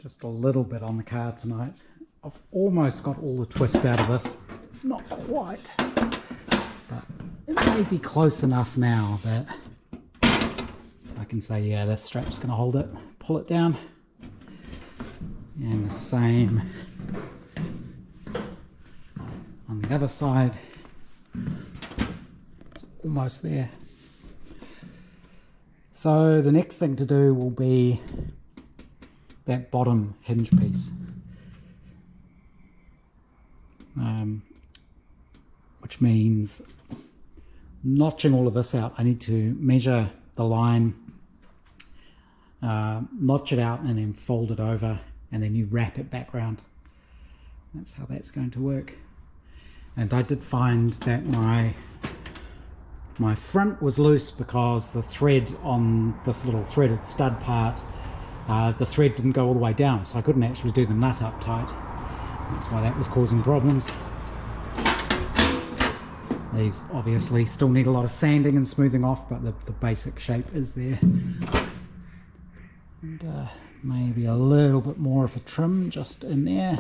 Just a little bit on the car tonight. I've almost got all the twist out of this. Not quite. But it may be close enough now that I can say, yeah, this strap's going to hold it. Pull it down. And the same on the other side. It's almost there. So the next thing to do will be that bottom hinge piece. Which means notching all of this out. I need to measure the line, notch it out, and then fold it over, and then you wrap it back round. That's how that's going to work. And I did find that my front was loose because the thread on this little threaded stud part, the thread didn't go all the way down, so I couldn't actually do the nut up tight. That's why that was causing problems. These obviously still need a lot of sanding and smoothing off, but the basic shape is there. And maybe a little bit more of a trim just in there.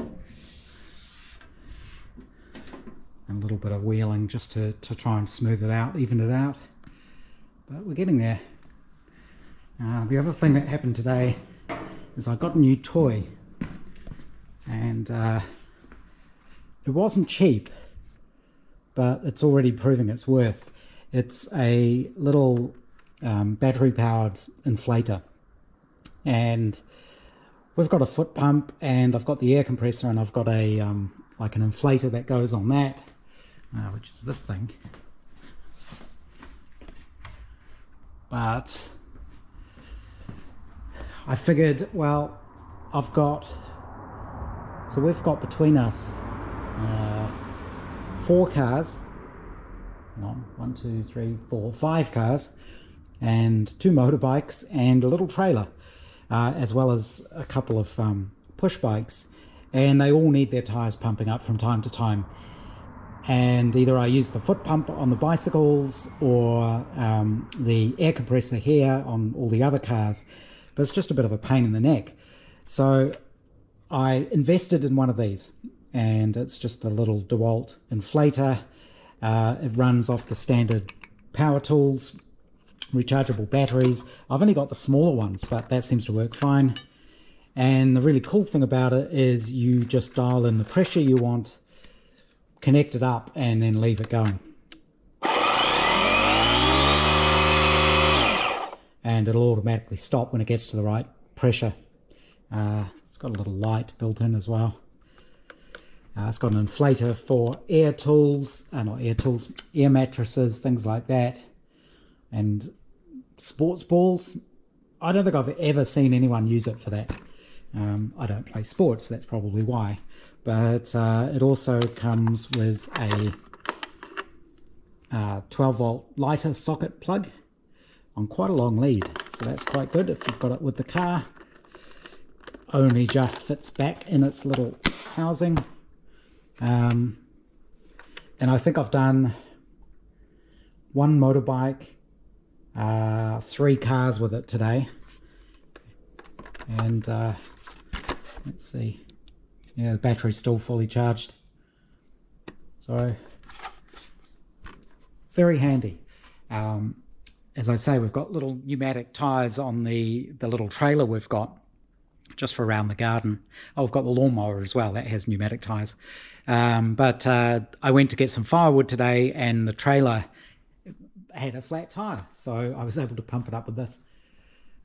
And a little bit of wheeling just to try and smooth it out, even it out. But we're getting there. The other thing that happened today is I got a new toy. And it wasn't cheap, but it's already proving its worth. It's a little battery-powered inflator, and we've got a foot pump, and I've got the air compressor, and I've got a like an inflator that goes on that, which is this thing. But I figured, well, so we've got between us 4 cars, one, two, three, four, 5 cars, and 2 motorbikes and a little trailer, as well as a couple of push bikes, and they all need their tyres pumping up from time to time. And either I use the foot pump on the bicycles or the air compressor here on all the other cars, but it's just a bit of a pain in the neck. So I invested in one of these, and it's just a little DeWalt inflator. It runs off the standard power tools, rechargeable batteries. I've only got the smaller ones, but that seems to work fine. And the really cool thing about it is you just dial in the pressure you want, connect it up, and then leave it going. And it'll automatically stop when it gets to the right pressure. It's got a little light built in as well. It's got an inflator for air tools, air mattresses, things like that, and sports balls. I don't think I've ever seen anyone use it for that. I don't play sports, that's probably why. But it also comes with a 12-volt lighter socket plug on quite a long lead, so that's quite good if you've got it with the car. Only just fits back in its little housing. And I think I've done 1 motorbike, 3 cars with it today. And let's see, yeah, the battery's still fully charged. So very handy. As I say, we've got little pneumatic tyres on the little trailer we've got just for around the garden. Oh, we've got the lawnmower as well, that has pneumatic tyres. But I went to get some firewood today, and the trailer had a flat tyre, so I was able to pump it up with this.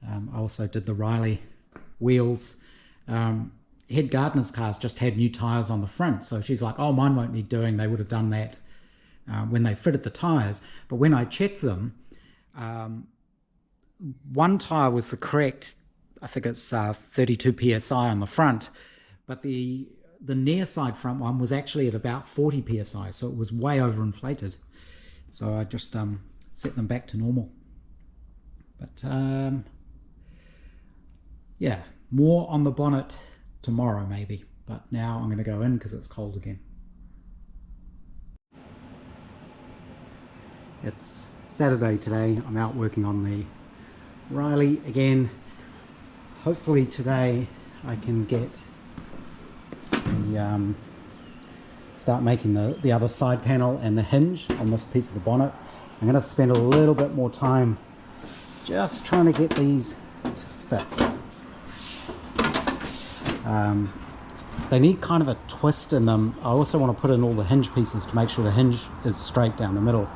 I also did the Riley wheels. Head gardener's cars just had new tyres on the front, so she's like, oh, mine won't need doing. They would have done that when they fitted the tyres. But when I checked them, one tyre was the correct, I think it's 32 psi on the front, but the near side front one was actually at about 40 psi, so it was way overinflated. So I just set them back to normal. But yeah, more on the bonnet tomorrow maybe, but now I'm going to go in because it's cold again. It's Saturday today. I'm out working on the Riley again. Hopefully today I can get the, start making the other side panel and the hinge on this piece of the bonnet. I'm going to spend a little bit more time just trying to get these to fit. They need kind of a twist in them. I also want to put in all the hinge pieces to make sure the hinge is straight down the middle.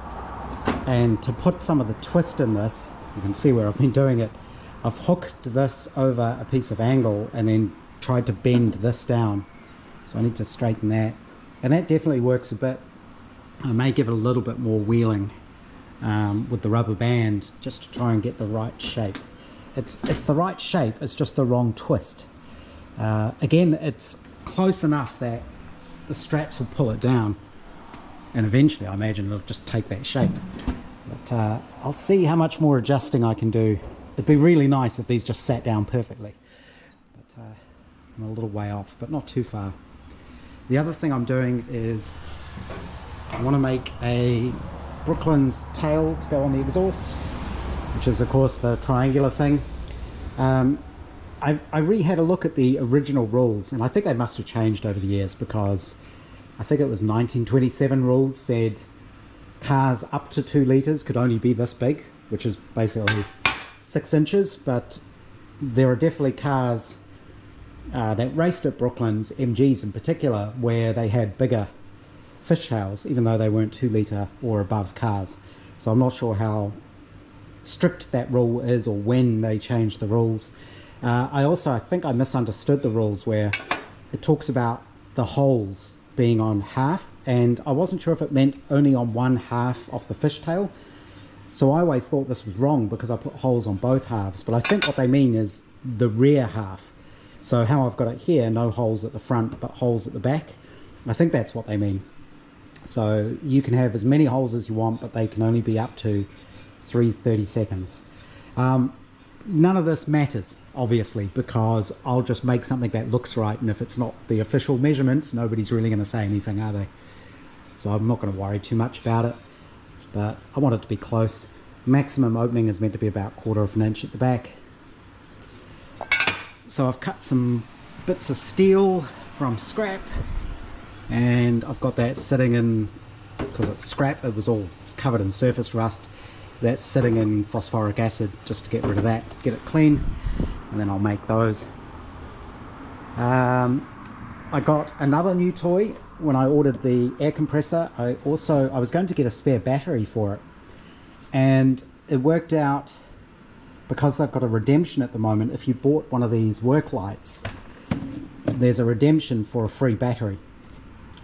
And to put some of the twist in this, you can see where I've been doing it. I've hooked this over a piece of angle and then tried to bend this down. So I need to straighten that. And that definitely works a bit. I may give it a little bit more wheeling with the rubber band just to try and get the right shape. It's the right shape, it's just the wrong twist. Again, it's close enough that the straps will pull it down, and eventually I imagine it'll just take that shape. But I'll see how much more adjusting I can do. It'd be really nice if these just sat down perfectly. But I'm a little way off, but not too far. The other thing I'm doing is I want to make a Brooklands tail to go on the exhaust, which is of course the triangular thing. I really had a look at the original rules, and I think they must have changed over the years, because I think it was 1927 rules said cars up to 2 litres could only be this big, which is basically 6 inches, but there are definitely cars that raced at Brooklands, MGs in particular, where they had bigger fishtails, even though they weren't 2 litre or above cars. So I'm not sure how strict that rule is or when they changed the rules. I think I misunderstood the rules where it talks about the holes being on half, and I wasn't sure if it meant only on one half of the fishtail. So I always thought this was wrong because I put holes on both halves, but I think what they mean is the rear half. So how I've got it here, no holes at the front but holes at the back, I think that's what they mean. So you can have as many holes as you want, but they can only be up to 3/32. None of this matters, obviously, because I'll just make something that looks right, and if it's not the official measurements, nobody's really going to say anything, are they? So I'm not going to worry too much about it, but I want it to be close. Maximum opening is meant to be about 1/4 inch at the back. So I've cut some bits of steel from scrap, and I've got that sitting in, because it's scrap, it was all covered in surface rust. That's sitting in phosphoric acid just to get rid of that, get it clean, and then I'll make those. I got another new toy when I ordered the air compressor. I was going to get a spare battery for it, and it worked out, because they've got a redemption at the moment. If you bought one of these work lights, there's a redemption for a free battery.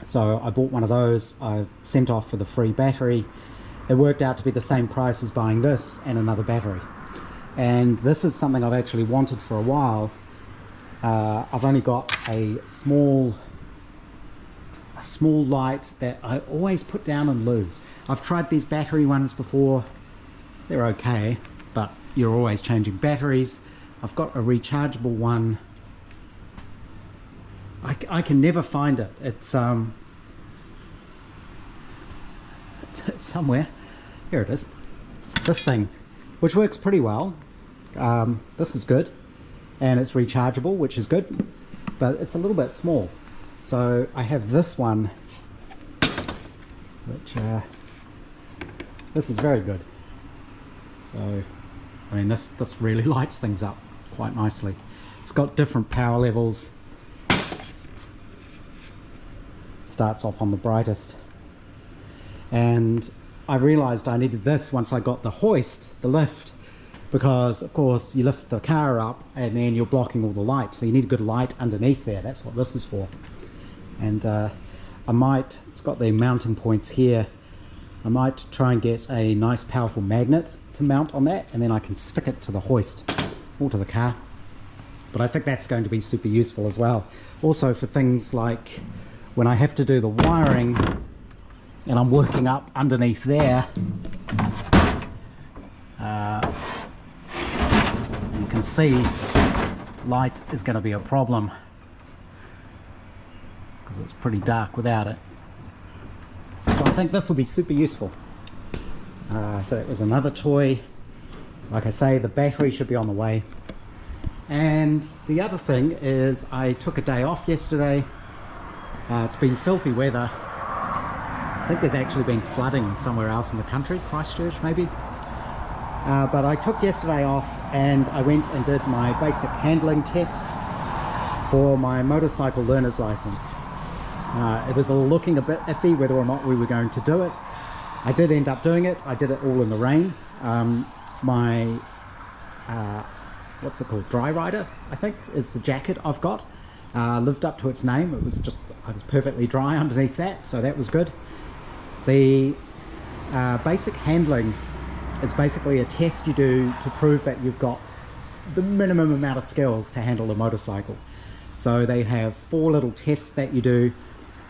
So I bought one of those. I've sent off for the free battery. It worked out to be the same price as buying this and another battery. And this is something I've actually wanted for a while. I've only got a small light that I always put down and lose. I've tried these battery ones before. They're okay, but you're always changing batteries. I've got a rechargeable one. I can never find it. It's somewhere. Here it is. This thing, which works pretty well. This is good, and it's rechargeable, which is good, but it's a little bit small. So I have this one, which this is very good. So I mean, this really lights things up quite nicely. It's got different power levels. Starts off on the brightest, and I realized I needed this once I got the hoist, the lift, because of course you lift the car up and then you're blocking all the lights, so you need a good light underneath there. That's what this is for. And it's got the mounting points here. I might try and get a nice powerful magnet to mount on that, and then I can stick it to the hoist or to the car. But I think that's going to be super useful as well. Also for things like when I have to do the wiring and I'm working up underneath there, you can see light is going to be a problem because it's pretty dark without it. So I think this will be super useful. So that was another toy. Like I say, the battery should be on the way. And the other thing is I took a day off yesterday. It's been filthy weather. I think there's actually been flooding somewhere else in the country, Christchurch maybe. But I took yesterday off and I went and did my basic handling test for my motorcycle learner's license. It was looking a bit iffy whether or not we were going to do it. I did end up doing it. I did it all in the rain. My what's it called, dry rider I think is the jacket I've got, lived up to its name. I was perfectly dry underneath that, so that was good. The basic handling is basically a test you do to prove that you've got the minimum amount of skills to handle a motorcycle. So they have 4 little tests that you do.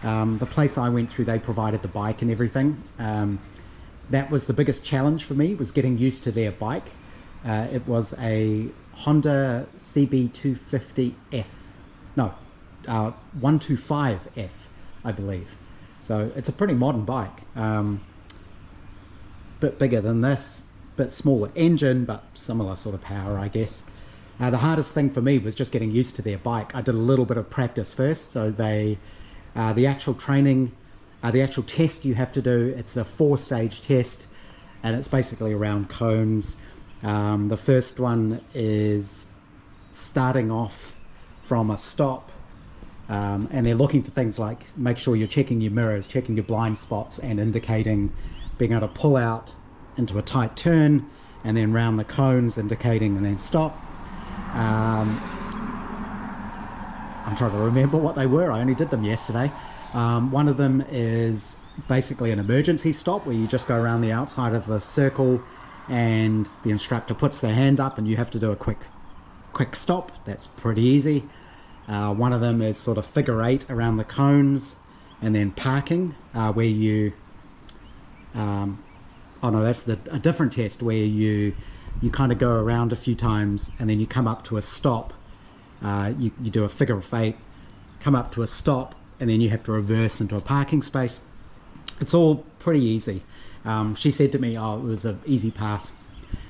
The place I went through, they provided the bike and everything. That was the biggest challenge for me, was getting used to their bike. It was a Honda CB250F, no, 125F, I believe. So it's a pretty modern bike, bit bigger than this, bit smaller engine, but similar sort of power, I guess. The hardest thing for me was just getting used to their bike. I did a little bit of practice first, so the actual training, the actual test you have to do, it's a 4-stage test, and it's basically around cones. The first one is starting off from a stop, and they're looking for things like make sure you're checking your mirrors, checking your blind spots, and indicating, being able to pull out into a tight turn, and then round the cones, indicating, and then stop. I'm trying to remember what they were. I only did them yesterday. One of them is basically an emergency stop, where you just go around the outside of the circle and the instructor puts their hand up and you have to do a quick stop. That's pretty easy. One of them is sort of figure 8 around the cones, and then parking, where you oh no, that's a different test, where you kind of go around a few times and then you come up to a stop. You do a figure of 8, come up to a stop, and then you have to reverse into a parking space. It's all pretty easy. She said to me, oh, it was an easy pass.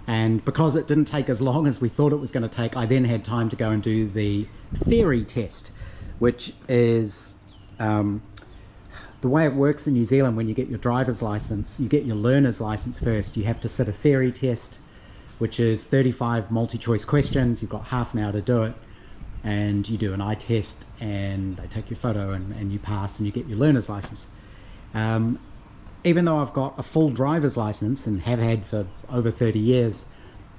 And because it didn't take as long as we thought it was going to take, I then had time to go and do the theory test, which is the way it works in New Zealand. When you get your driver's license, you get your learner's license first. You have to sit a theory test, which is 35 multi-choice questions. You've got half an hour to do it, and you do an eye test, and they take your photo, and you pass, and you get your learner's license. Even though I've got a full driver's license and have had for over 30 years,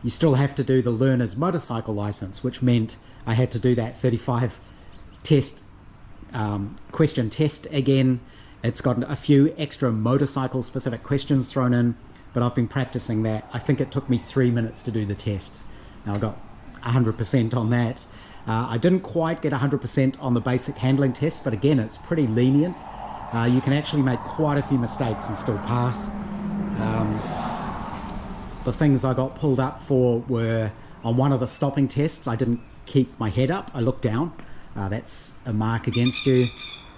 you still have to do the learner's motorcycle license, which meant I had to do that 35 test question test again. It's got a few extra motorcycle specific questions thrown in, but I've been practicing that. I think it took me 3 minutes to do the test. Now I got 100% on that. I didn't quite get 100% on the basic handling test, but again, it's pretty lenient. You can actually make quite a few mistakes and still pass. The things I got pulled up for were, on one of the stopping tests, I didn't keep my head up, I looked down. That's a mark against you.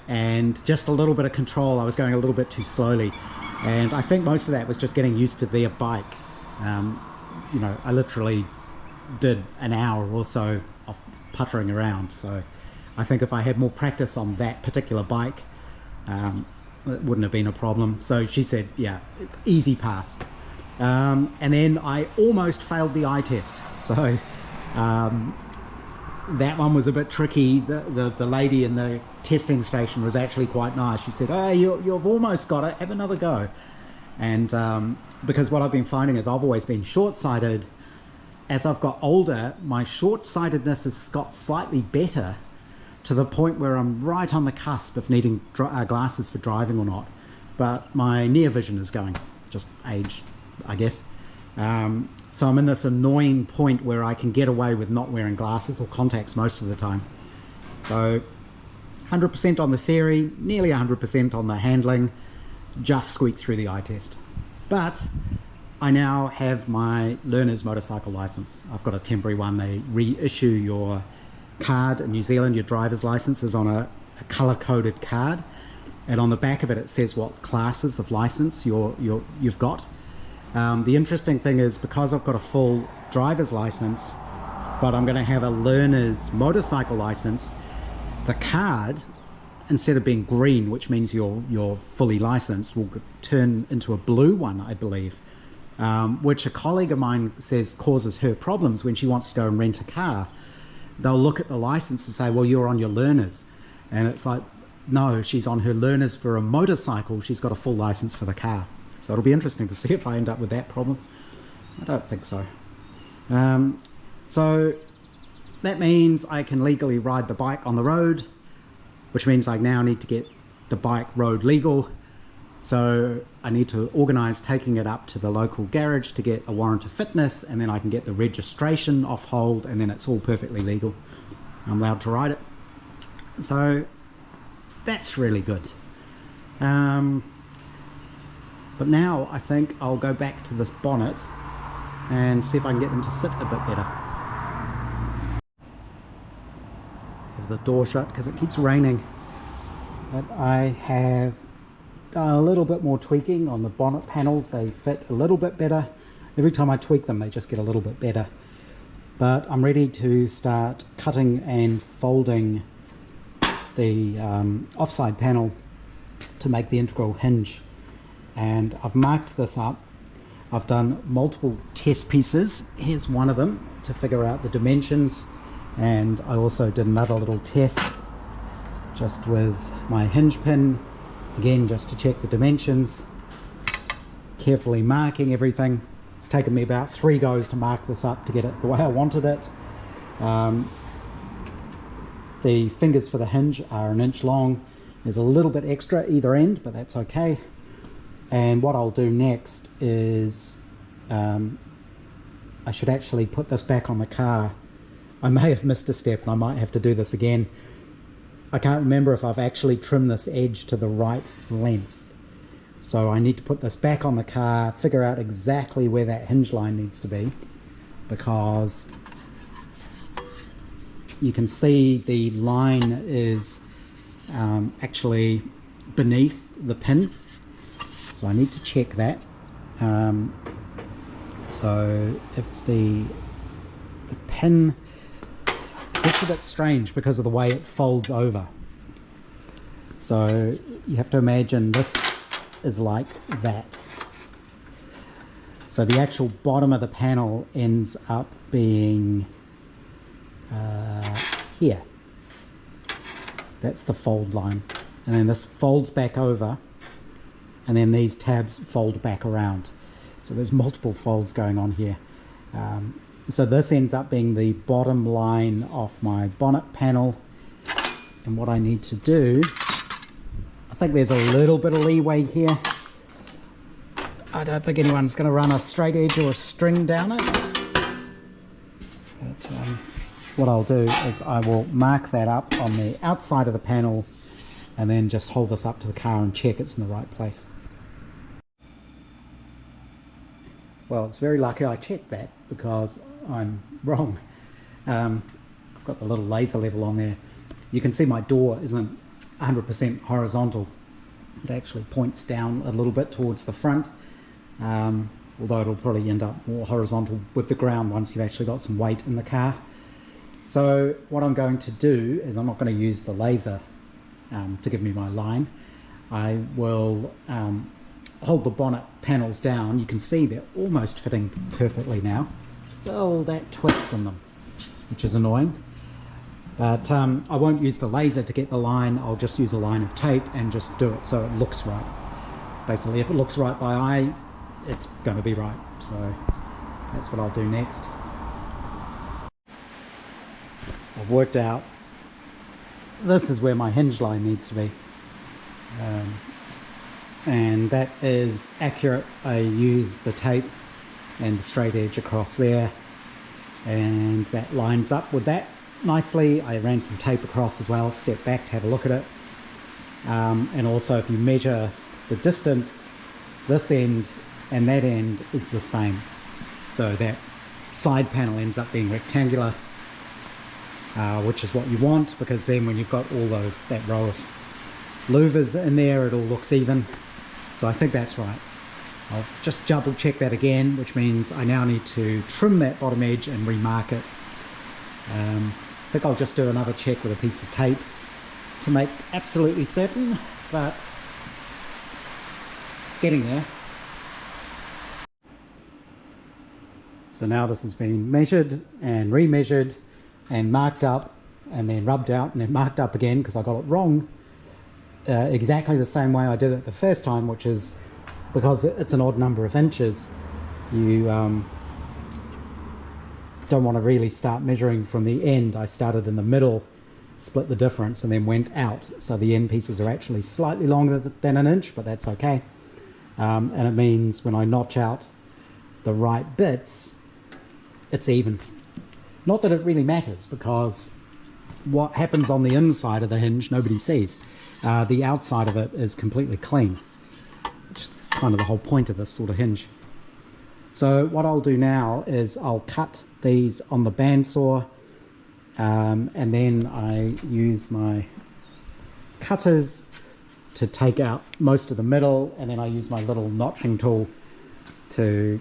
And just a little bit of control, I was going a little bit too slowly. And I think most of that was just getting used to their bike. You know, I literally did an hour or so of puttering around. So I think if I had more practice on that particular bike, it wouldn't have been a problem. So she said, yeah, easy pass. And then I almost failed the eye test. So that one was a bit tricky. The lady in the testing station was actually quite nice. She said, oh, you've almost got it, have another go. And because what I've been finding is I've always been short-sighted. As I've got older, my short-sightedness has got slightly better, to the point where I'm right on the cusp of needing glasses for driving or not. But my near vision is going, just age, I guess. So I'm in this annoying point where I can get away with not wearing glasses or contacts most of the time. So 100% on the theory, nearly 100% on the handling, just squeaked through the eye test. But I now have my learner's motorcycle license. I've got a temporary one. They reissue your card in New Zealand. Your driver's license is on a color-coded card, and on the back of it, it says what classes of license you've got. The interesting thing is, because I've got a full driver's license, but I'm going to have a learner's motorcycle license. The card, instead of being green, which means you're fully licensed, will turn into a blue one, I believe, which a colleague of mine says causes her problems when she wants to go and rent a car. They'll look at the license and say, well, you're on your learners. And it's like, no, she's on her learners for a motorcycle. She's got a full license for the car. So it'll be interesting to see if I end up with that problem. I don't think so. So that means I can legally ride the bike on the road, which means I now need to get the bike road legal. So I need to organise taking it up to the local garage to get a warrant of fitness, and then I can get the registration off hold, and then it's all perfectly legal. I'm allowed to ride it. So that's really good. But now I think I'll go back to this bonnet and see if I can get them to sit a bit better. Have the door shut because it keeps raining. But I have done a little bit more tweaking on the bonnet panels. They fit a little bit better. Every time I tweak them, they just get a little bit better. But I'm ready to start cutting and folding the offside panel to make the integral hinge. And I've marked this up. I've done multiple test pieces. Here's one of them to figure out the dimensions. And I also did another little test just with my hinge pin. Again, just to check the dimensions. Carefully marking everything. It's taken me about 3 goes to mark this up to get it the way I wanted it. The fingers for the hinge are 1 inch long. There's a little bit extra either end, but that's okay. And what I'll do next is I should actually put this back on the car. I may have missed a step and I might have to do this again. I can't remember if I've actually trimmed this edge to the right length. So I need to put this back on the car, figure out exactly where that hinge line needs to be, because you can see the line is actually beneath the pin. So I need to check that. So if the pin, it's a bit strange because of the way it folds over. So you have to imagine this is like that. So the actual bottom of the panel ends up being here. That's the fold line. And then this folds back over, and then these tabs fold back around. So there's multiple folds going on here. So this ends up being the bottom line of my bonnet panel. And what I need to do, I think there's a little bit of leeway here. I don't think anyone's going to run a straight edge or a string down it. But what I'll do is I will mark that up on the outside of the panel and then just hold this up to the car and check it's in the right place. Well, it's very lucky I checked that because I'm wrong. I've got the little laser level on there. You can see my door isn't 100% horizontal. It actually points down a little bit towards the front, although it'll probably end up more horizontal with the ground once you've actually got some weight in the car. So what I'm going to do is I'm not going to use the laser to give me my line. I will hold the bonnet panels down. You can see they're almost fitting perfectly now. Still that twist in them, which is annoying. But I won't use the laser to get the line. I'll just use a line of tape and just do it so it looks right. Basically, if it looks right by eye, it's going to be right. So that's what I'll do next. So I've worked out this is where my hinge line needs to be. And that is accurate. I use the tape and the straight edge across there, and that lines up with that nicely. I ran some tape across as well, step back to have a look at it. And also if you measure the distance, this end and that end is the same. So that side panel ends up being rectangular, which is what you want, because then when you've got all that row of louvers in there, it all looks even. So I think that's right. I'll just double check that again, which means I now need to trim that bottom edge and remark it I think I'll just do another check with a piece of tape to make absolutely certain, but it's getting there. So now this has been measured and remeasured and marked up and then rubbed out and then marked up again because I got it wrong exactly the same way I did it the first time, which is because it's an odd number of inches. You don't want to really start measuring from the end. I started in the middle, split the difference, and then went out. So the end pieces are actually slightly longer than an inch, but that's okay. And it means when I notch out the right bits, it's even. Not that it really matters, because what happens on the inside of the hinge nobody sees. The outside of it is completely clean, which is kind of the whole point of this sort of hinge. So what I'll do now is I'll cut these on the bandsaw, and then I use my cutters to take out most of the middle, and then I use my little notching tool to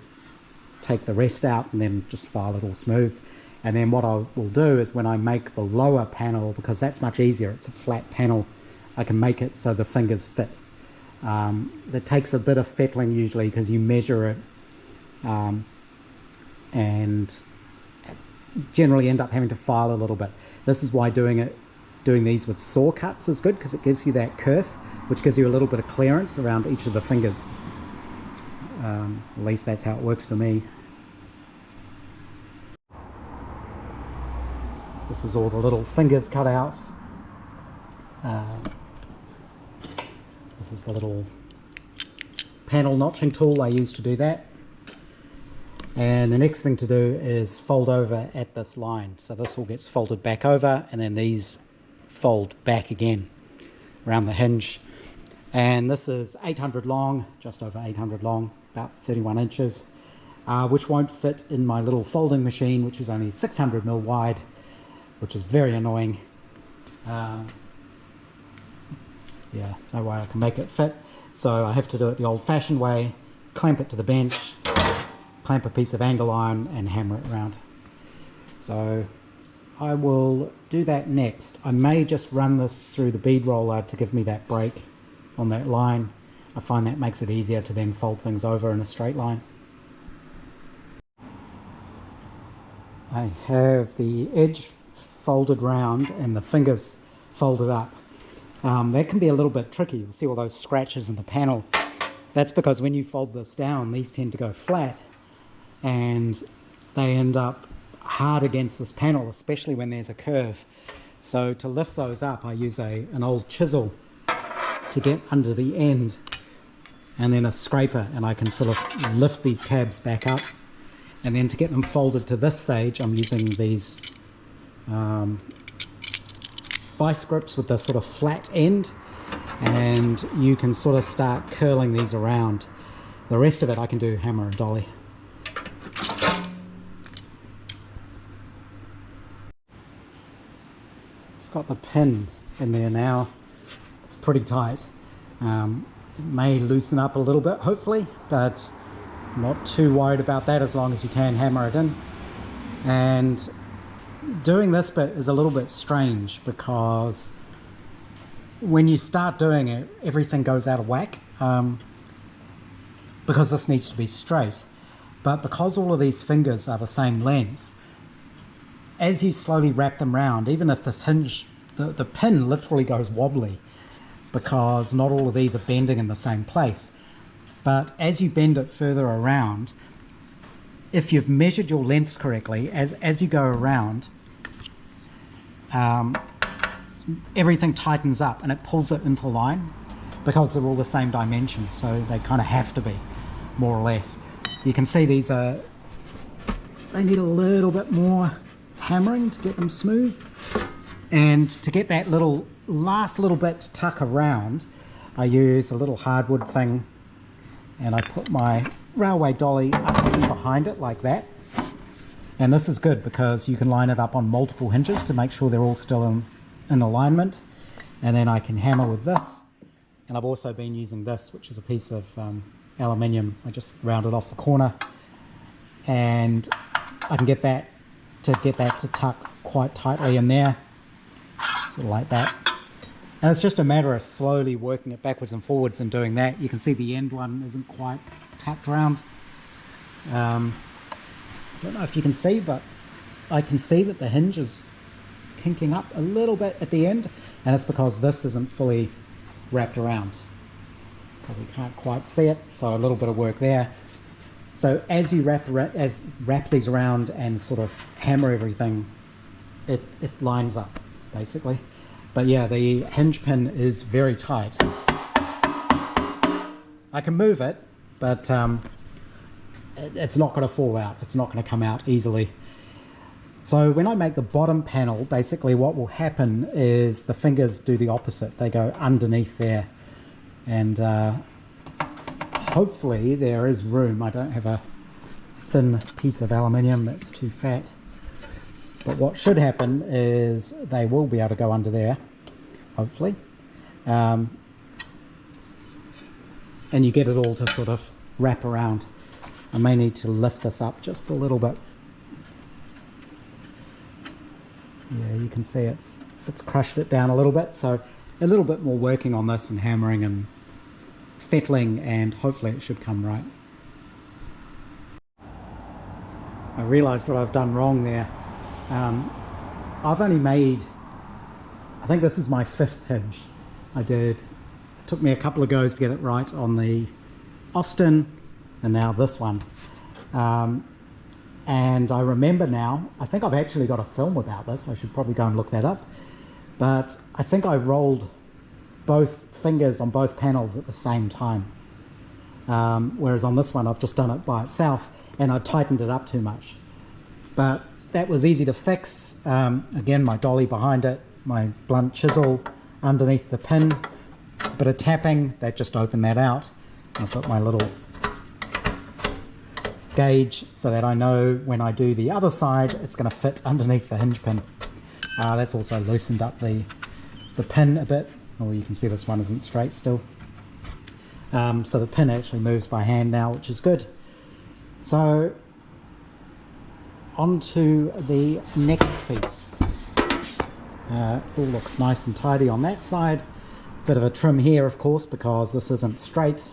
take the rest out and then just file it all smooth. And then what I will do is when I make the lower panel, because that's much easier, it's a flat panel, I can make it so the fingers fit. It takes a bit of fettling usually because you measure it, and generally end up having to file a little bit. This is why doing these with saw cuts is good, because it gives you that kerf, which gives you a little bit of clearance around each of the fingers. At least that's how it works for me. This is all the little fingers cut out. This is the little panel notching tool I use to do that. And the next thing to do is fold over at this line. So this all gets folded back over, and then these fold back again around the hinge. And this is 800 long, just over 800 long, about 31 inches, which won't fit in my little folding machine, which is only 600 mil wide, which is very annoying. Yeah, no way I can make it fit. So I have to do it the old-fashioned way, clamp it to the bench, clamp a piece of angle iron and hammer it around. So I will do that next. I may just run this through the bead roller to give me that break on that line. I find that makes it easier to then fold things over in a straight line. I have the edge folded round and the fingers folded up. That can be a little bit tricky. You'll see all those scratches in the panel. That's because when you fold this down, these tend to go flat and they end up hard against this panel, especially when there's a curve. So to lift those up, I use an old chisel to get under the end, and then a scraper, and I can sort of lift these tabs back up. And then to get them folded to this stage, I'm using these vice grips with the sort of flat end, and you can sort of start curling these around. The rest of it I can do hammer and dolly. I've got the pin in there now. It's pretty tight. It may loosen up a little bit, hopefully, but I'm not too worried about that as long as you can hammer it in. And doing this bit is a little bit strange because when you start doing it, everything goes out of whack, because this needs to be straight. But because all of these fingers are the same length, as you slowly wrap them round, even if this hinge, the pin literally goes wobbly because not all of these are bending in the same place. But as you bend it further around, if you've measured your lengths correctly, as you go around, everything tightens up and it pulls it into line because they're all the same dimension, so they kind of have to be, more or less. You can see these they need a little bit more hammering to get them smooth. And to get that last little bit to tuck around, I use a little hardwood thing, and I put my railway dolly up in behind it like that. And this is good because you can line it up on multiple hinges to make sure they're all still in alignment. And then I can hammer with this. And I've also been using this, which is a piece of aluminium. I just rounded off the corner, and I can get that to tuck quite tightly in there, sort of like that. And it's just a matter of slowly working it backwards and forwards and doing that. You can see the end one isn't quite tapped around. Don't know if you can see, but I can see that the hinge is kinking up a little bit at the end, and it's because this isn't fully wrapped around. Probably can't quite see it, so a little bit of work there. So as you wrap these around and sort of hammer everything, it lines up basically. But yeah, the hinge pin is very tight. I can move it, but it's not going to fall out. It's not going to come out easily. So when I make the bottom panel, basically what will happen is the fingers do the opposite. They go underneath there, and hopefully there is room. I don't have a thin piece of aluminium that's too fat. But what should happen is they will be able to go under there, hopefully. And you get it all to sort of wrap around. I may need to lift this up just a little bit. Yeah, you can see it's crushed it down a little bit. So a little bit more working on this and hammering and fettling, and hopefully it should come right. I realized what I've done wrong there. I've only made, I think this is my 5th hinge. It took me a couple of goes to get it right on the Austin, and now this one. And I remember now, I think I've actually got a film about this. I should probably go and look that up. But I think I rolled both fingers on both panels at the same time. Whereas on this one, I've just done it by itself, and I tightened it up too much. But that was easy to fix. Again, my dolly behind it, my blunt chisel underneath the pin, a bit of tapping, that just opened that out. I've got my little gauge so that I know when I do the other side, it's going to fit underneath the hinge pin. That's also loosened up the pin a bit. Oh, you can see this one isn't straight still. So the pin actually moves by hand now, which is good. So onto the next piece. All looks nice and tidy on that side. Bit of a trim here, of course, because this isn't straight,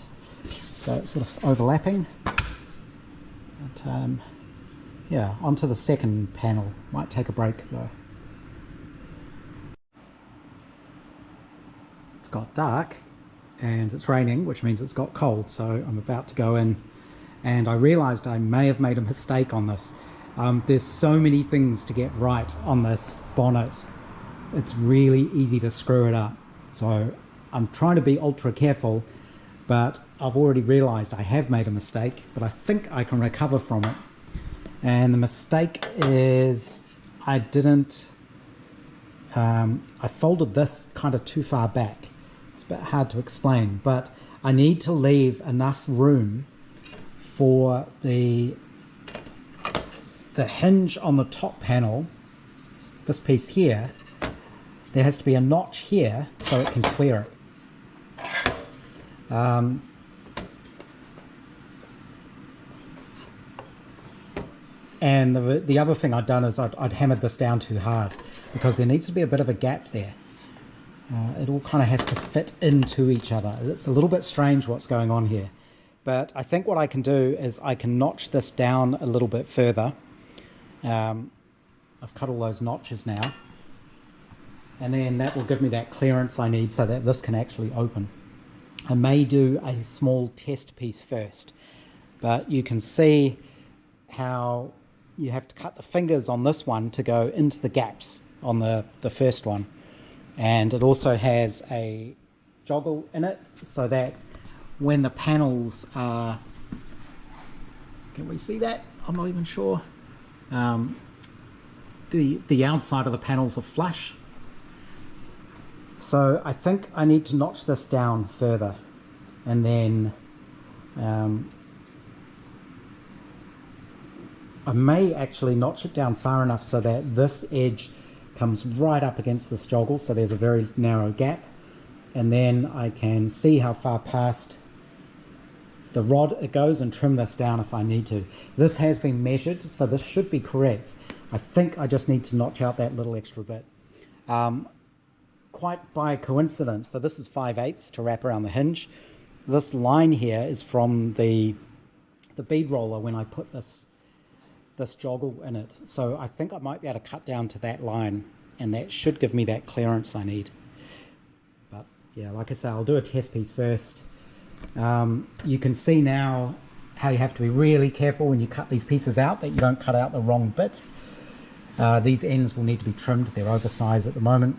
so it's sort of overlapping. But yeah, onto the second panel. Might take a break though. It's got dark and it's raining, which means it's got cold, so I'm about to go in, and I realized I may have made a mistake on this. There's so many things to get right on this bonnet. It's really easy to screw it up, so I'm trying to be ultra careful, but I've already realized I have made a mistake, but I think I can recover from it. And the mistake is I folded this kind of too far back. It's a bit hard to explain, but I need to leave enough room for the hinge on the top panel, this piece here. There has to be a notch here so it can clear it. And the other thing I'd done is I'd hammered this down too hard, because there needs to be a bit of a gap there. It all kind of has to fit into each other. It's a little bit strange what's going on here, but I think what I can do is I can notch this down a little bit further. I've cut all those notches now, and then that will give me that clearance I need so that this can actually open. I may do a small test piece first, but you can see how you have to cut the fingers on this one to go into the gaps on the first one. And it also has a joggle in it so that when the panels are, can we see that? I'm not even sure. The outside of the panels are flush. So I think I need to notch this down further, and then I may actually notch it down far enough so that this edge comes right up against this joggle, so there's a very narrow gap, and then I can see how far past the rod it goes and trim this down if I need to. This has been measured, so this should be correct. I think I just need to notch out that little extra bit. Quite by coincidence, so this is 5/8 to wrap around the hinge. This line here is from the bead roller when I put this joggle in it. So I think I might be able to cut down to that line, and that should give me that clearance I need. But yeah, like I say, I'll do a test piece first. You can see now how you have to be really careful when you cut these pieces out, that you don't cut out the wrong bit. These ends will need to be trimmed. They're oversized at the moment.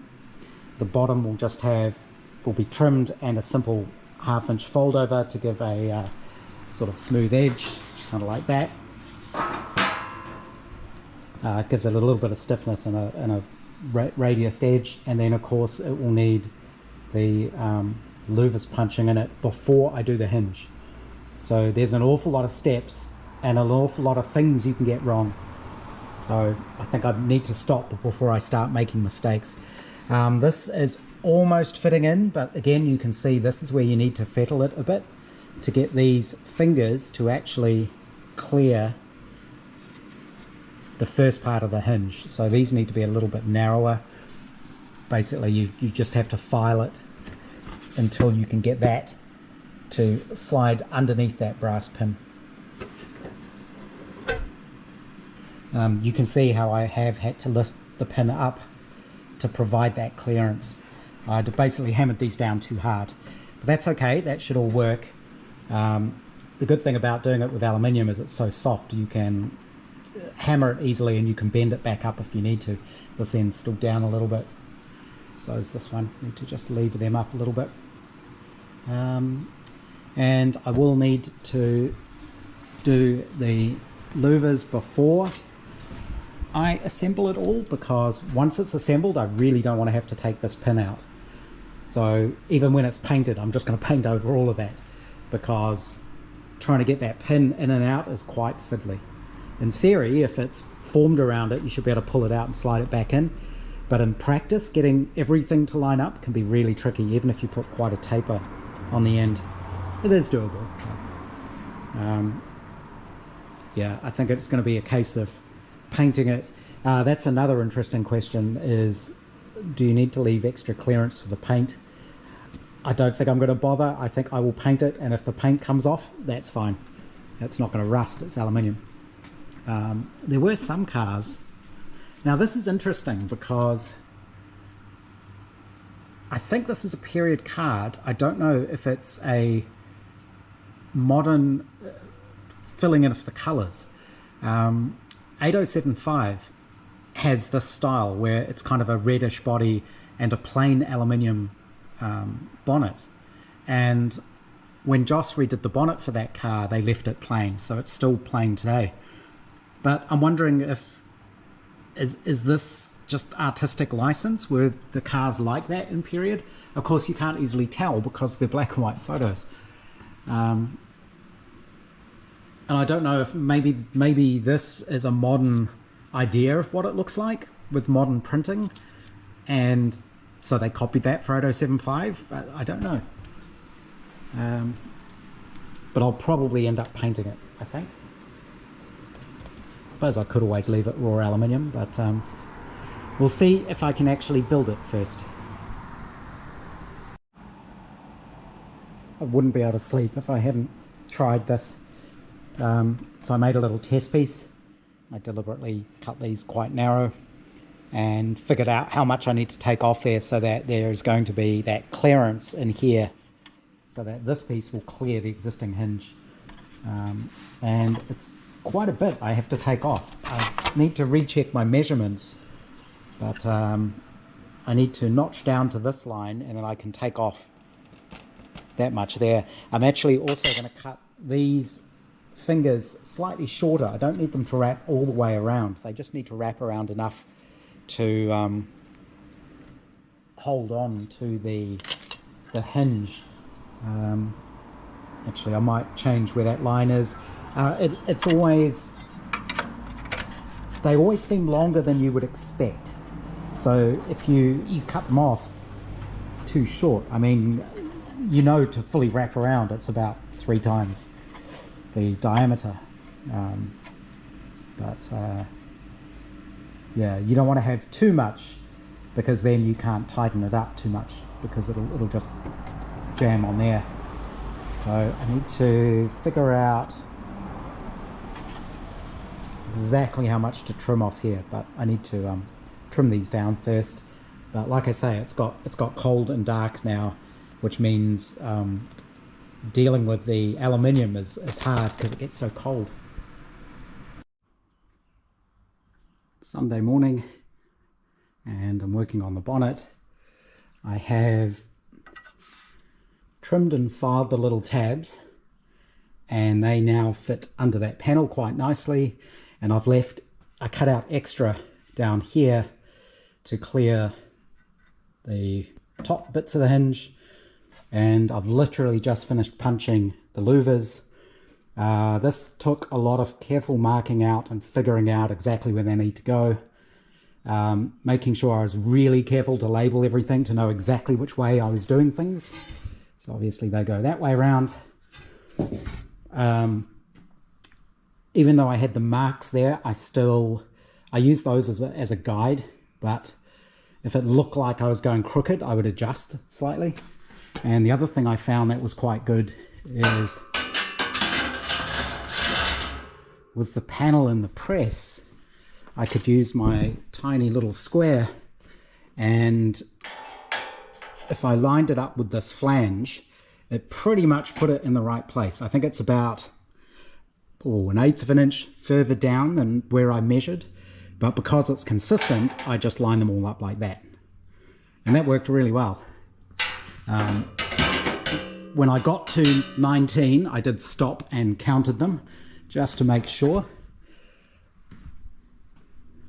The bottom will be trimmed, and a simple 1/2 inch fold over to give a sort of smooth edge, kind of like that. Gives it a little bit of stiffness and a radius edge, and then of course it will need the louvers punching in it before I do the hinge. So there's an awful lot of steps and an awful lot of things you can get wrong. So I think I need to stop before I start making mistakes. This is almost fitting in, but again, you can see this is where you need to fettle it a bit to get these fingers to actually clear the first part of the hinge. So these need to be a little bit narrower. Basically, you just have to file it until you can get that to slide underneath that brass pin. You can see how I have had to lift the pin up to provide that clearance. I basically hammered these down too hard, but that's okay, that should all work. The good thing about doing it with aluminium is it's so soft, you can hammer it easily and you can bend it back up if you need to. This end's still down a little bit, so is this one. Need to just lever them up a little bit. And I will need to do the louvers before I assemble it all, because once it's assembled I really don't want to have to take this pin out. So even when it's painted, I'm just going to paint over all of that, because trying to get that pin in and out is quite fiddly. In theory, if it's formed around it, you should be able to pull it out and slide it back in, but in practice, getting everything to line up can be really tricky, even if you put quite a taper on the end. It is doable. Yeah, I think it's going to be a case of painting it. That's another interesting question, is do you need to leave extra clearance for the paint? I don't think I'm going to bother. I think I will paint it, and if the paint comes off, that's fine. It's not going to rust, it's aluminium. There were some cars. Now this is interesting because I think this is a period card. I don't know if it's a modern filling in of the colours. 8075 has this style where it's kind of a reddish body and a plain aluminium bonnet, and when Joss redid the bonnet for that car, they left it plain, so it's still plain today. But I'm wondering if is this just artistic license? Were the cars like that in period? Of course, you can't easily tell because they're black and white photos. And I don't know if maybe this is a modern idea of what it looks like with modern printing, and so they copied that for 8075. I don't know. But I'll probably end up painting it, I think. I suppose I could always leave it raw aluminium, but we'll see if I can actually build it first. I wouldn't be able to sleep if I hadn't tried this. So I made a little test piece. I deliberately cut these quite narrow and figured out how much I need to take off there so that there is going to be that clearance in here, so that this piece will clear the existing hinge. And it's quite a bit I have to take off. I need to recheck my measurements, but I need to notch down to this line and then I can take off that much there. I'm actually also going to cut these fingers slightly shorter. I don't need them to wrap all the way around. They just need to wrap around enough to hold on to the hinge. Actually, I might change where that line is. It's always, they always seem longer than you would expect. So if you cut them off too short, I mean, you know, to fully wrap around, it's about 3 times the diameter. Yeah, you don't want to have too much, because then you can't tighten it up too much, because it'll just jam on there. So I need to figure out exactly how much to trim off here, but I need to trim these down first. But like I say, it's got cold and dark now, which means dealing with the aluminium is hard because it gets so cold. Sunday morning, and I'm working on the bonnet. I have trimmed and filed the little tabs, and they now fit under that panel quite nicely, and I cut out extra down here to clear the top bits of the hinge, and I've literally just finished punching the louvers. This took a lot of careful marking out and figuring out exactly where they need to go, making sure I was really careful to label everything to know exactly which way I was doing things. So obviously they go that way around. Even though I had the marks there, I used those as a guide, but if it looked like I was going crooked, I would adjust slightly. And the other thing I found that was quite good is with the panel and the press, I could use my tiny little square, and if I lined it up with this flange, it pretty much put it in the right place. I think it's about 1/8 of an inch further down than where I measured, but because it's consistent, I just line them all up like that. And that worked really well. When I got to 19, I did stop and counted them just to make sure.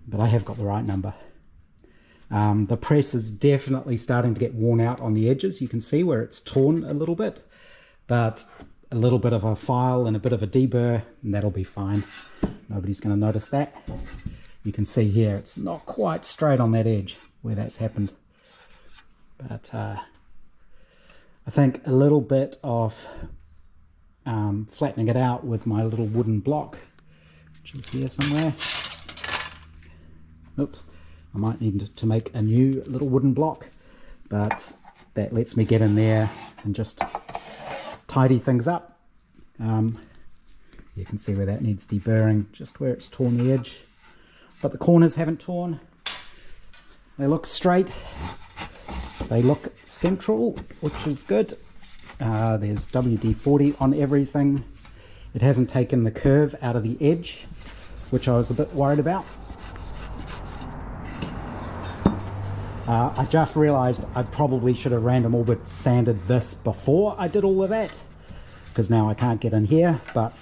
But I have got the right number. The press is definitely starting to get worn out on the edges. You can see where it's torn a little bit, but a little bit of a file and a bit of a deburr, and that'll be fine. Nobody's going to notice that. You can see here it's not quite straight on that edge where that's happened. But I think a little bit of flattening it out with my little wooden block, which is here somewhere. Oops, I might need to make a new little wooden block, but that lets me get in there and just tidy things up. You can see where that needs deburring, just where it's torn the edge, but the corners haven't torn. They look straight, they look central, which is good. There's WD-40 on everything. It hasn't taken the curve out of the edge, which I was a bit worried about. I just realized I probably should have random orbit sanded this before I did all of that, because now I can't get in here, but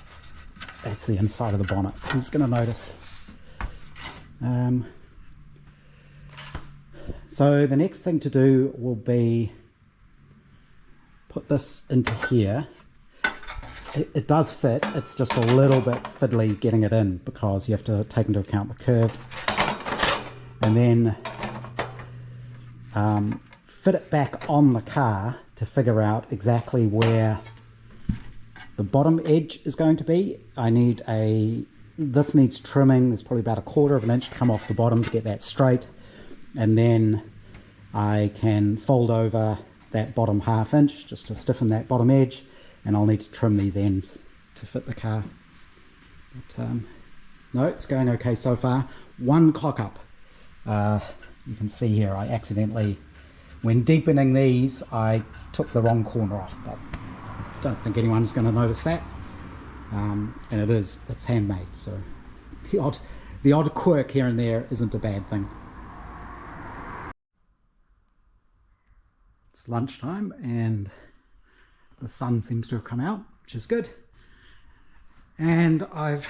that's the inside of the bonnet. Who's going to notice? So the next thing to do will be put this into here. It does fit, it's just a little bit fiddly getting it in because you have to take into account the curve, and then fit it back on the car to figure out exactly where the bottom edge is going to be. This needs trimming. There's probably about 1/4 of an inch come off the bottom to get that straight, and then I can fold over that bottom 1/2 inch just to stiffen that bottom edge, and I'll need to trim these ends to fit the car. But no, it's going okay so far. One cock up. You can see here I accidentally, when deepening these, I took the wrong corner off, but I don't think anyone's going to notice that. And it's handmade, so the odd quirk here and there isn't a bad thing. It's lunchtime and the sun seems to have come out, which is good. And I've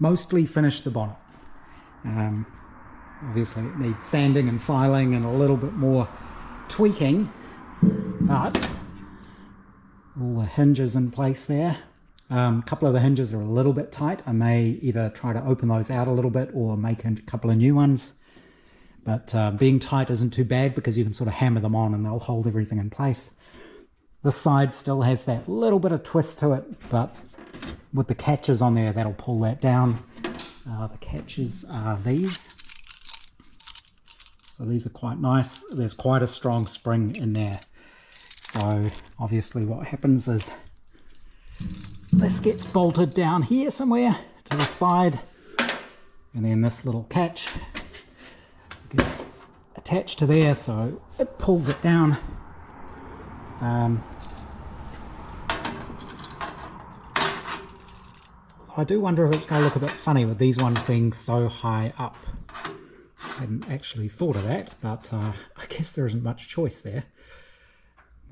mostly finished the bonnet. Obviously it needs sanding and filing and a little bit more tweaking, but all the hinges in place there. A couple of the hinges are a little bit tight. I may either try to open those out a little bit or make a couple of new ones. But being tight isn't too bad because you can sort of hammer them on and they'll hold everything in place. This side still has that little bit of twist to it, but with the catches on there, that'll pull that down. The catches are these. So these are quite nice. There's quite a strong spring in there. So obviously what happens is this gets bolted down here somewhere to the side, and then this little catch gets attached to there, so it pulls it down. I do wonder if it's going to look a bit funny with these ones being so high up. I hadn't actually thought of that, but I guess there isn't much choice there.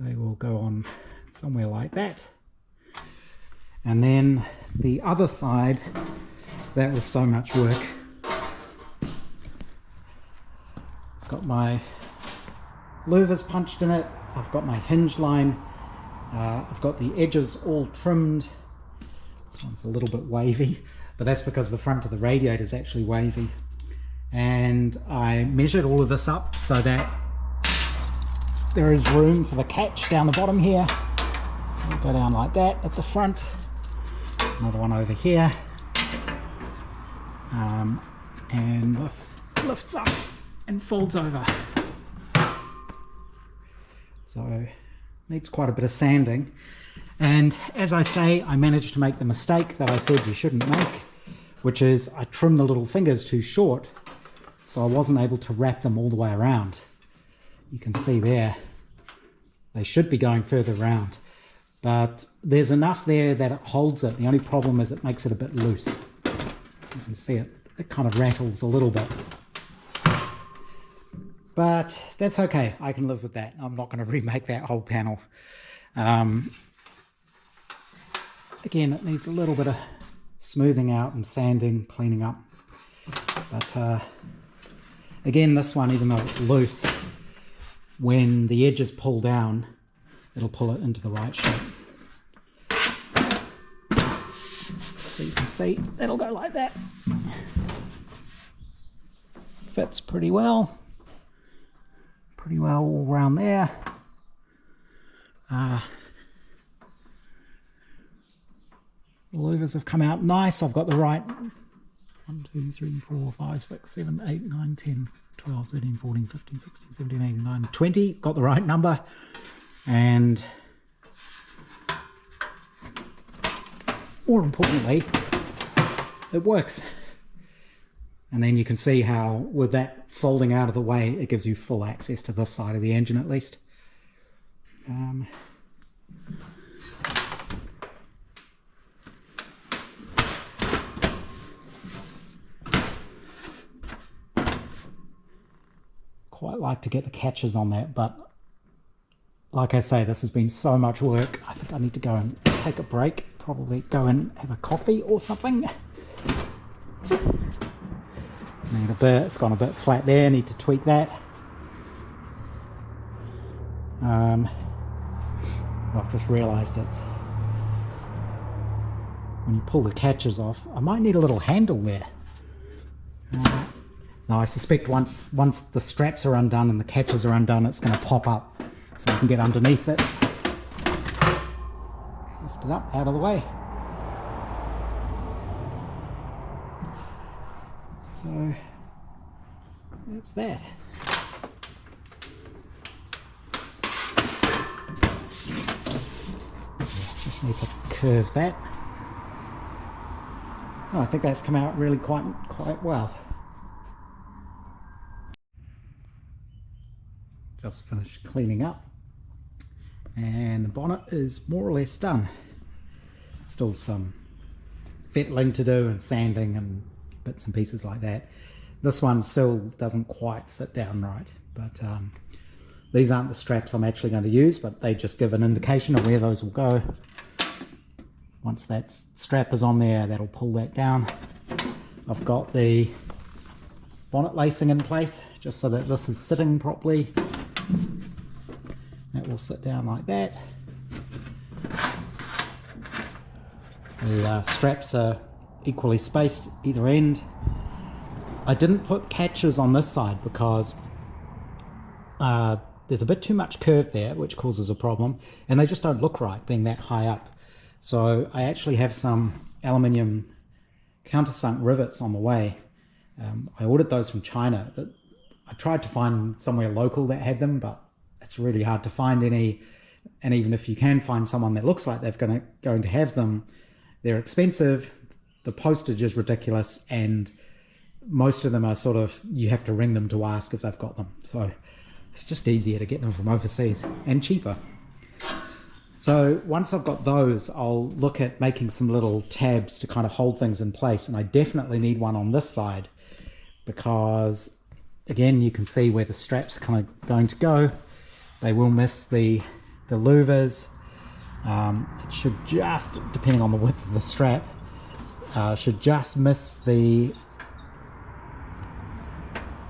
They will go on somewhere like that. And then the other side, that was so much work. I've got my louvers punched in it, I've got my hinge line, I've got the edges all trimmed. This one's a little bit wavy, but that's because the front of the radiator is actually wavy. And I measured all of this up so that there is room for the catch down the bottom here. It'll go down like that at the front. Another one over here. And this lifts up and folds over. So needs quite a bit of sanding. And as I say, I managed to make the mistake that I said you shouldn't make, which is I trimmed the little fingers too short, so I wasn't able to wrap them all the way around. You can see there, they should be going further around, but there's enough there that it holds it. The only problem is it makes it a bit loose. You can see it kind of rattles a little bit. But that's okay, I can live with that. I'm not going to remake that whole panel. Again, it needs a little bit of smoothing out and sanding, cleaning up. But again, this one, even though it's loose, when the edges pull down, it'll pull it into the right shape. So you can see, that'll go like that. Fits pretty well. Pretty well all around there. The louvers have come out nice. I've got the right 1, 2, 3, 4, 5, 6, 7, 8, 9, 10, 12, 13, 14, 15, 16, 17, 18, 19, 20. Got the right number. And more importantly, it works. And then you can see how with that folding out of the way, it gives you full access to this side of the engine at least. Quite like to get the catches on that, but like I say, this has been so much work. I think I need to go and take a break, probably go and have a coffee or something. Need a bit, it's gone a bit flat there, need to tweak that. I've just realised it's when you pull the catches off, I might need a little handle there. Now I suspect once the straps are undone and the catches are undone, it's going to pop up, so you can get underneath it, lift it up out of the way. So that's that. Just need to curve that. Oh, I think that's come out really quite well. Just finished cleaning up, and the bonnet is more or less done. Still some fettling to do and sanding and bits and pieces like that. This one still doesn't quite sit down right, but these aren't the straps I'm actually going to use, but they just give an indication of where those will go. Once that strap is on there, that'll pull that down. I've got the bonnet lacing in place just so that this is sitting properly. That will sit down like that. The straps are equally spaced either end. I didn't put catches on this side because there's a bit too much curve there, which causes a problem, and they just don't look right being that high up. So I actually have some aluminium countersunk rivets on the way. I ordered those from China. I tried to find somewhere local that had them, but it's really hard to find any. And even if you can find someone that looks like they're going to have them, they're expensive, the postage is ridiculous, and most of them are sort of, you have to ring them to ask if they've got them. So it's just easier to get them from overseas and cheaper. So once I've got those, I'll look at making some little tabs to kind of hold things in place. And I definitely need one on this side because, again, you can see where the straps are kind of going to go. They will miss the louvers. It should just, depending on the width of the strap, should just miss the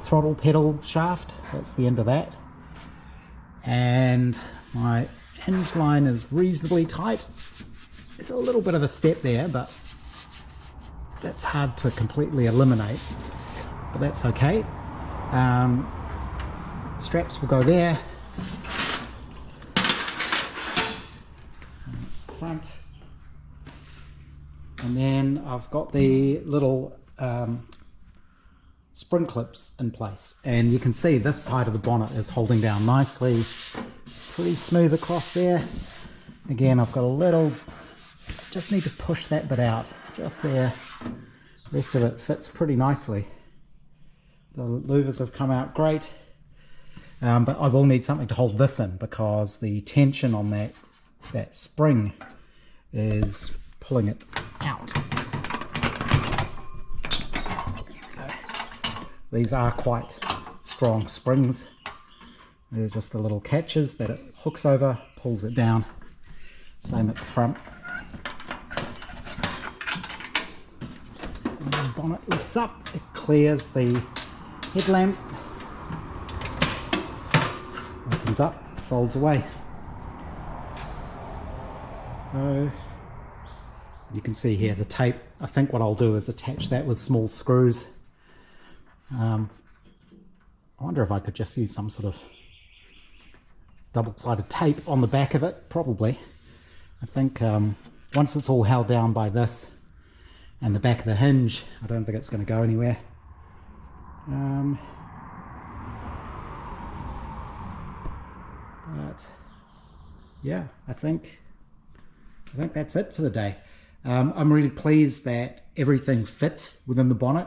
throttle pedal shaft. That's the end of that. And my hinge line is reasonably tight. There's a little bit of a step there, but that's hard to completely eliminate, but that's okay. Straps will go there. Front. And then I've got the little spring clips in place, and you can see this side of the bonnet is holding down nicely. Pretty smooth across there. Again, I've got a little, just need to push that bit out just there. The rest of it fits pretty nicely. The louvers have come out great, but I will need something to hold this in because the tension on that spring is pulling it out. Okay. These are quite strong springs. They're just the little catches that it hooks over, pulls it down. Same at the front. And the bonnet lifts up, it clears the headlamp, opens up, folds away. So you can see here the tape. I think what I'll do is attach that with small screws. I wonder if I could just use some sort of double-sided tape on the back of it. Probably. I think once it's all held down by this and the back of the hinge, I don't think it's going to go anywhere. But yeah, I think that's it for the day. I'm really pleased that everything fits within the bonnet.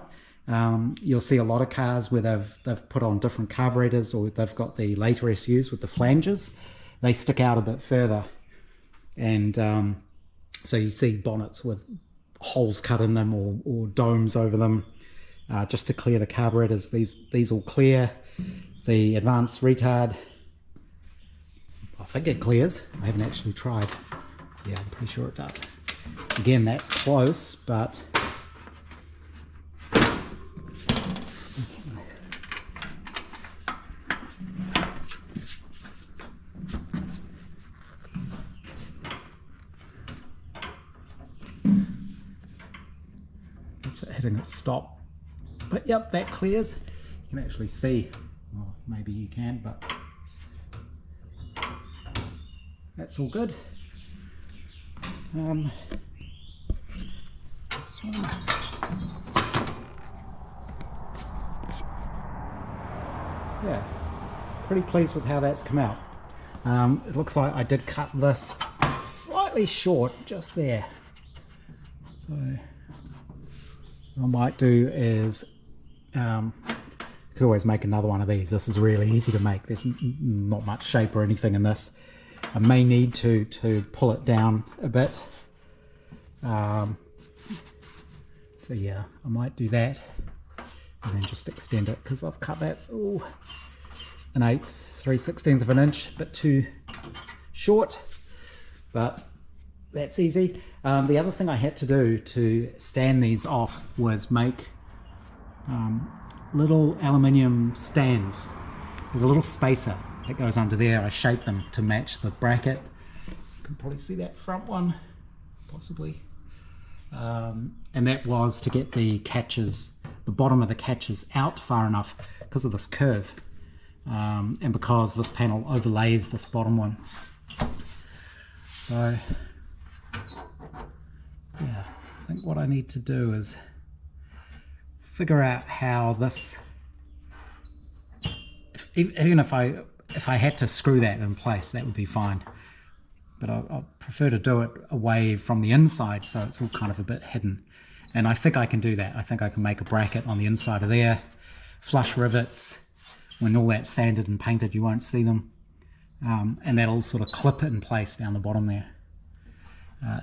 You'll see a lot of cars where they've put on different carburetors, or they've got the later SUs with the flanges. They stick out a bit further, and so you see bonnets with holes cut in them or domes over them just to clear the carburetors. These all clear. The advanced retard, I think it clears. I haven't actually tried. Yeah, I'm pretty sure it does. Again, that's close, but hitting its stop. But yep, that clears. You can actually see, well, maybe you can, but that's all good. This one. Yeah, pretty pleased with how that's come out. It looks like I did cut this slightly short just there. So what I might do is, could always make another one of these. This is really easy to make. There's not much shape or anything in this. I may need to pull it down a bit. So yeah, I might do that and then just extend it, because I've cut that 1/8, 3/16 of an inch, a bit too short, but that's easy. The other thing I had to do to stand these off was make little aluminium stands. There's a little spacer that goes under there. I shaped them to match the bracket. You can probably see that front one, possibly. And that was to get the catches, the bottom of the catches out far enough because of this curve, and because this panel overlays this bottom one. So yeah, I think what I need to do is figure out how this even if I had to screw that in place, that would be fine. But I prefer to do it away from the inside, so it's all kind of a bit hidden. And I think I can do that. I think I can make a bracket on the inside of there, flush rivets. When all that's sanded and painted, you won't see them. And that'll sort of clip it in place down the bottom there.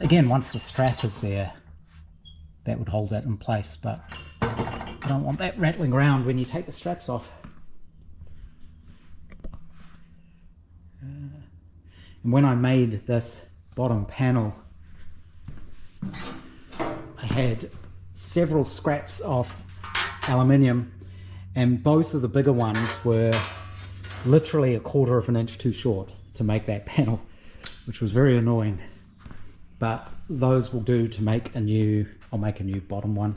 Again, once the strap is there, that would hold that in place, but I don't want that rattling around when you take the straps off. And when I made this bottom panel, I had several scraps of aluminium, and both of the bigger ones were literally 1/4 of an inch too short to make that panel, which was very annoying. But those will do to make a new, I'll make a new bottom one.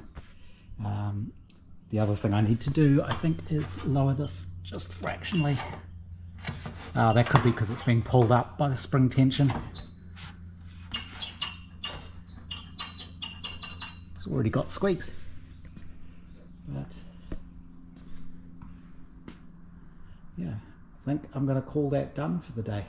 The other thing I need to do, I think, is lower this just fractionally. That could be because it's being pulled up by the spring tension. It's already got squeaks. But yeah, I think I'm going to call that done for the day.